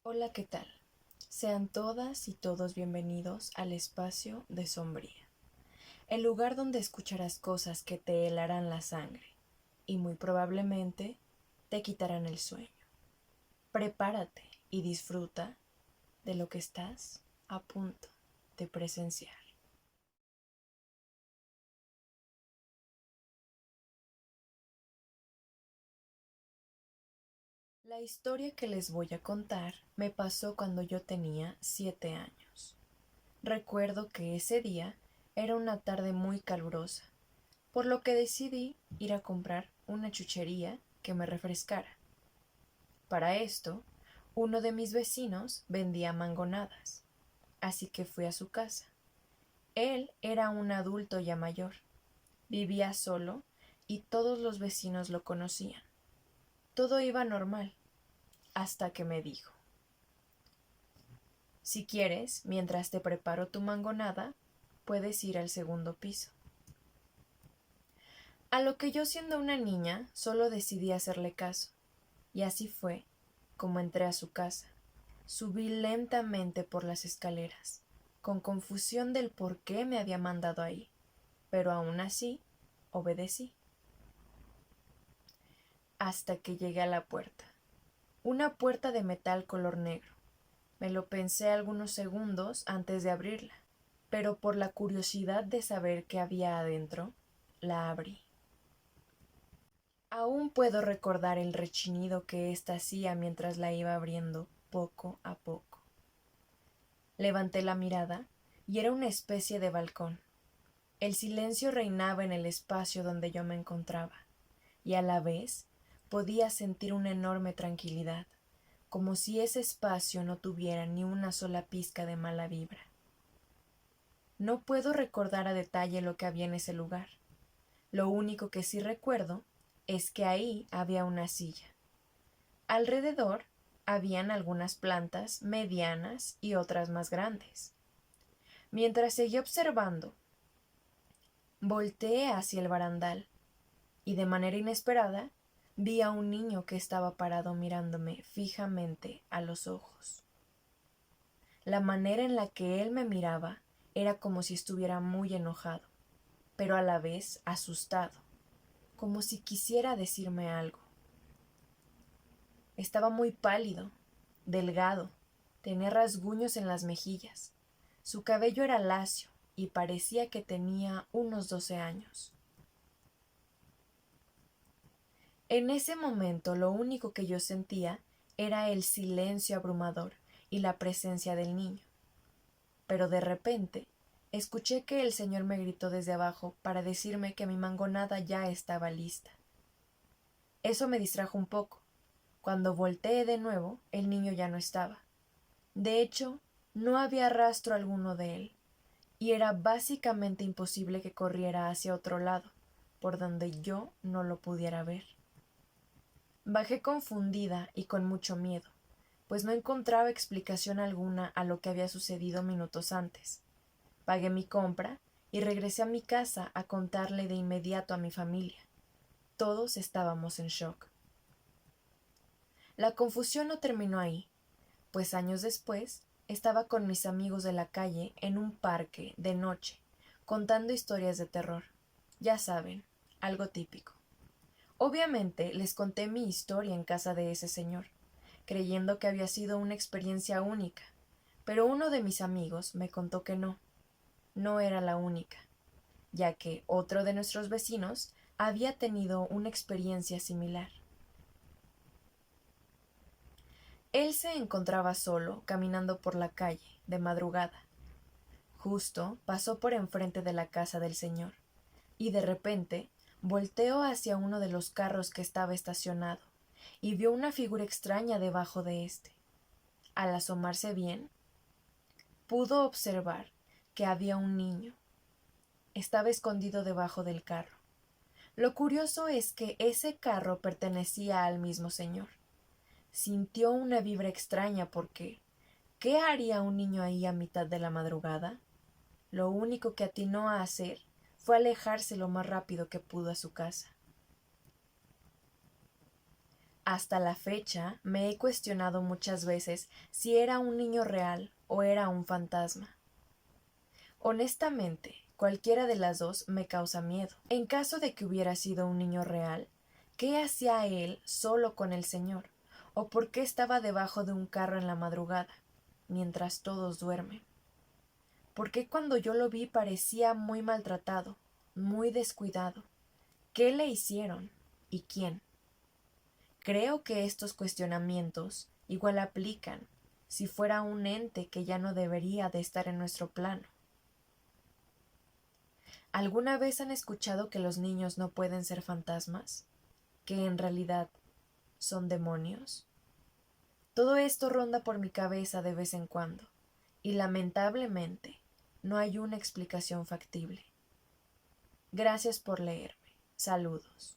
Hola, ¿qué tal? Sean todas y todos bienvenidos al espacio de Sombría, el lugar donde escucharás cosas que te helarán la sangre y muy probablemente te quitarán el sueño. Prepárate y disfruta de lo que estás a punto de presenciar. La historia que les voy a contar me pasó cuando yo tenía 7 años. Recuerdo que ese día era una tarde muy calurosa, por lo que decidí ir a comprar una chuchería que me refrescara. Para esto, uno de mis vecinos vendía mangonadas, así que fui a su casa. Él era un adulto ya mayor, vivía solo y todos los vecinos lo conocían. Todo iba normal, hasta que me dijo: si quieres, mientras te preparo tu mangonada, puedes ir al segundo piso. A lo que yo, siendo una niña, solo decidí hacerle caso, y así fue como entré a su casa. Subí lentamente por las escaleras, con confusión del por qué me había mandado ahí, pero aún así obedecí. Hasta que llegué a la puerta. Una puerta de metal color negro. Me lo pensé algunos segundos antes de abrirla, pero por la curiosidad de saber qué había adentro, la abrí. Aún puedo recordar el rechinido que ésta hacía mientras la iba abriendo poco a poco. Levanté la mirada y era una especie de balcón. El silencio reinaba en el espacio donde yo me encontraba, y a la vez podía sentir una enorme tranquilidad, como si ese espacio no tuviera ni una sola pizca de mala vibra. No puedo recordar a detalle lo que había en ese lugar. Lo único que sí recuerdo es que ahí había una silla. Alrededor habían algunas plantas medianas y otras más grandes. Mientras seguí observando, volteé hacia el barandal y de manera inesperada vi a un niño que estaba parado mirándome fijamente a los ojos. La manera en la que él me miraba era como si estuviera muy enojado, pero a la vez asustado, como si quisiera decirme algo. Estaba muy pálido, delgado, tenía rasguños en las mejillas. Su cabello era lacio y parecía que tenía unos 12 años. En ese momento lo único que yo sentía era el silencio abrumador y la presencia del niño. Pero de repente escuché que el señor me gritó desde abajo para decirme que mi mangonada ya estaba lista. Eso me distrajo un poco. Cuando volteé de nuevo, el niño ya no estaba. De hecho, no había rastro alguno de él, y era básicamente imposible que corriera hacia otro lado, por donde yo no lo pudiera ver. Bajé confundida y con mucho miedo, pues no encontraba explicación alguna a lo que había sucedido minutos antes. Pagué mi compra y regresé a mi casa a contarle de inmediato a mi familia. Todos estábamos en shock. La confusión no terminó ahí, pues años después estaba con mis amigos de la calle en un parque de noche, contando historias de terror. Ya saben, algo típico. Obviamente les conté mi historia en casa de ese señor, creyendo que había sido una experiencia única, pero uno de mis amigos me contó que no era la única, ya que otro de nuestros vecinos había tenido una experiencia similar. Él se encontraba solo, caminando por la calle, de madrugada. Justo pasó por enfrente de la casa del señor, y de repente volteó hacia uno de los carros que estaba estacionado, y vio una figura extraña debajo de éste. Al asomarse bien, pudo observar que había un niño. Estaba escondido debajo del carro. Lo curioso es que ese carro pertenecía al mismo señor. Sintió una vibra extraña porque ¿qué haría un niño ahí a mitad de la madrugada? Lo único que atinó a hacer fue alejarse lo más rápido que pudo a su casa. Hasta la fecha me he cuestionado muchas veces si era un niño real o era un fantasma. Honestamente, cualquiera de las dos me causa miedo. En caso de que hubiera sido un niño real, ¿qué hacía él solo con el señor? ¿O por qué estaba debajo de un carro en la madrugada, mientras todos duermen? ¿Por qué cuando yo lo vi parecía muy maltratado, muy descuidado? ¿Qué le hicieron? ¿Y quién? Creo que estos cuestionamientos igual aplican si fuera un ente que ya no debería de estar en nuestro plano. ¿Alguna vez han escuchado que los niños no pueden ser fantasmas? ¿Que en realidad son demonios? Todo esto ronda por mi cabeza de vez en cuando, y lamentablemente no hay una explicación factible. Gracias por leerme. Saludos.